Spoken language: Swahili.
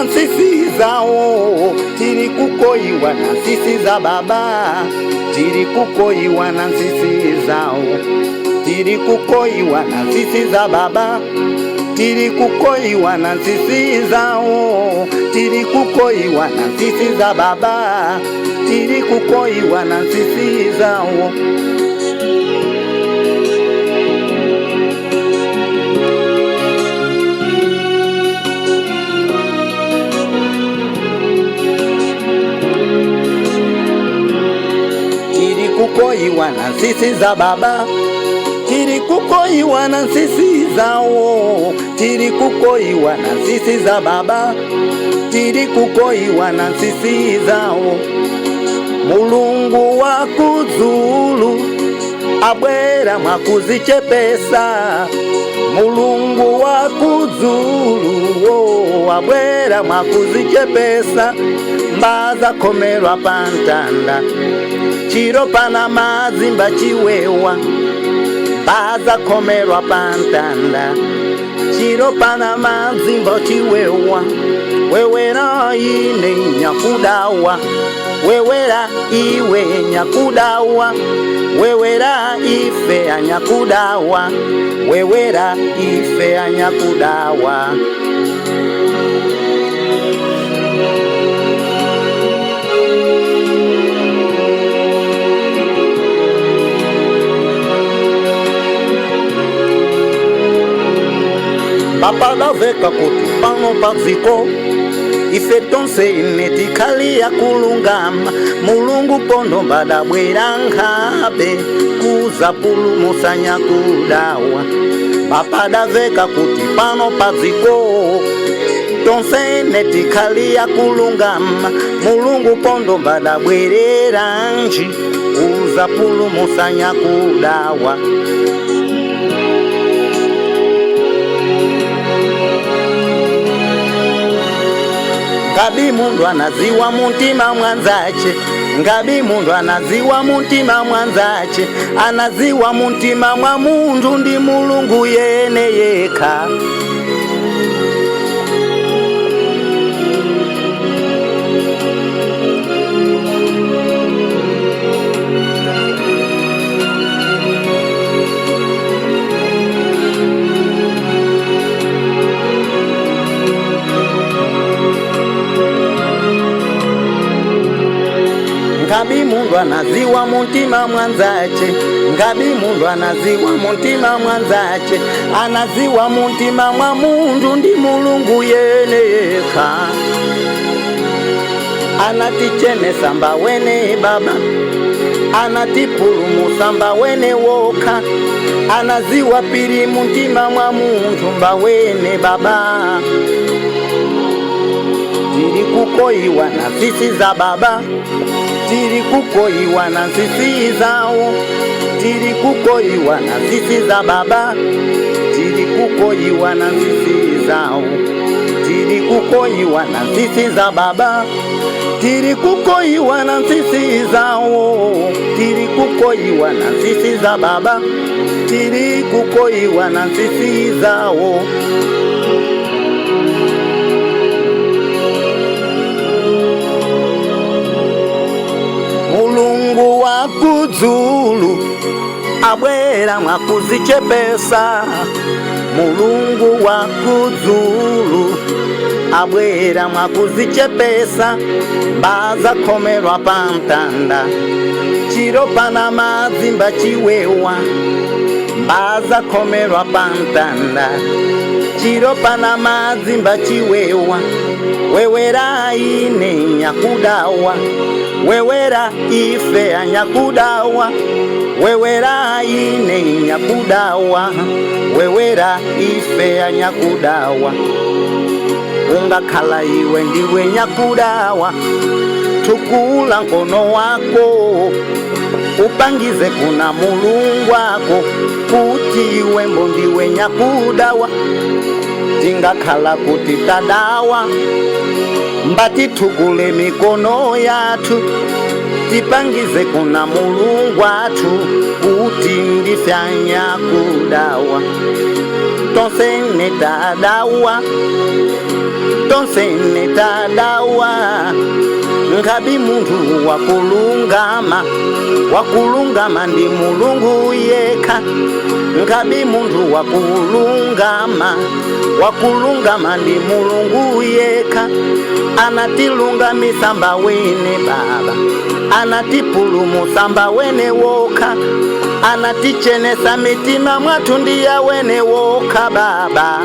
nsisi zao, tiri kukoiwa na nsisi za baba, tiri kukoiwa na nsisi zao, tiri kukoiwa na nsisi za baba, tiri kukoiwa na nsisi zao, tiri kukoiwa na nsisi za baba, tiri kukoiwa na nsisi zao. Tiri kukoiwa na nsisi za baba, tiri kukoiwa na nsisi zao, tiri kukoiwa na nsisi za baba, tiri kukoiwa na nsisi zao. Mulungu wa kuzulu abwera mwakuzichepesa, Mulungu wa kuzulu abwera mwakuzichepesa. Mbaza komerwa pantanda, chiro pana mazimba chiwewa. Mbaza komerwa pantanda, chiro pana mazimba chiwewa. Wewera ine nyakudawa, wewera iwe nyakudawa, wewera ife anyakudawa, wewera ife anyakudawa. Papa daveka kuti pano paziko, ife tonse inetikali ya kulungama. Mulungu pondo badabwera nkhabe, kuza pulumusa nyakudawa. Papa daveka kuti pano paziko, tonse inetikali ya kulungama. Mulungu pondo badabwerera nji, kuza pulumusa nyakudawa. Ngabi mundu anaziwa muntima mwanzache, ngabi mundu anaziwa muntima mwanzache, anaziwa muntima mwa mundu ndi Mulungu yene yeka. Ngabi mundu anaziwa muntima mwanzache, ngabi mundu anaziwa muntima mwanzache, anaziwa muntima mwa mundu ndi Mulungu yene yeka. Anatichenesa mba wene baba, anatipulumusa mba wene woka, anaziwa pili muntima mwa mundu mba wene baba. Tiri kukoiwa na nsisi za baba, tiri kukoiwa na nsisi zao, tiri kukoiwa na nsisi za baba, tiri kukoiwa na nsisi zao, tiri kukoiwa na nsisi za baba, tiri kukoiwa na nsisi zao, tiri kukoiwa na nsisi za baba, tiri kukoiwa na nsisi zao. Mulungu wa kuzulu abwera mwakuzichepesa, Mulungu wa kuzulu abwera mwakuzichepesa. Mbaza komerwa pantanda, chiro pana mazimba chiwewa. Mbaza komerwa pantanda, chiro pana mazimba chiwewa. Wewera ine nyakudawa, wewera ife anyakudawa, wewera ine nyakudawa, wewera ife anyakudawa. Ungakhala iwe ndiwe nyakudawa, tukula nkono wako, upangize kuna Mulungu wako, kuti iwe mbo ndiwe nyakudawa. Tingakhala kuti tadawa, mbati tukule mikono yatu, tipangize kuna Mulungu watu, kuti ndife anyakudawa. Tonse netadawa, tonse nitadawa. Nkabi muntu wakulungama ndi Mulungu yeka. Nkabi muntu wakulungama ndi Mulungu yeka. Anatilungamisa mba wene Baba, anatipulumusa mba wene woka, anatichenesa mitima mwatu ndiya wene woka Baba.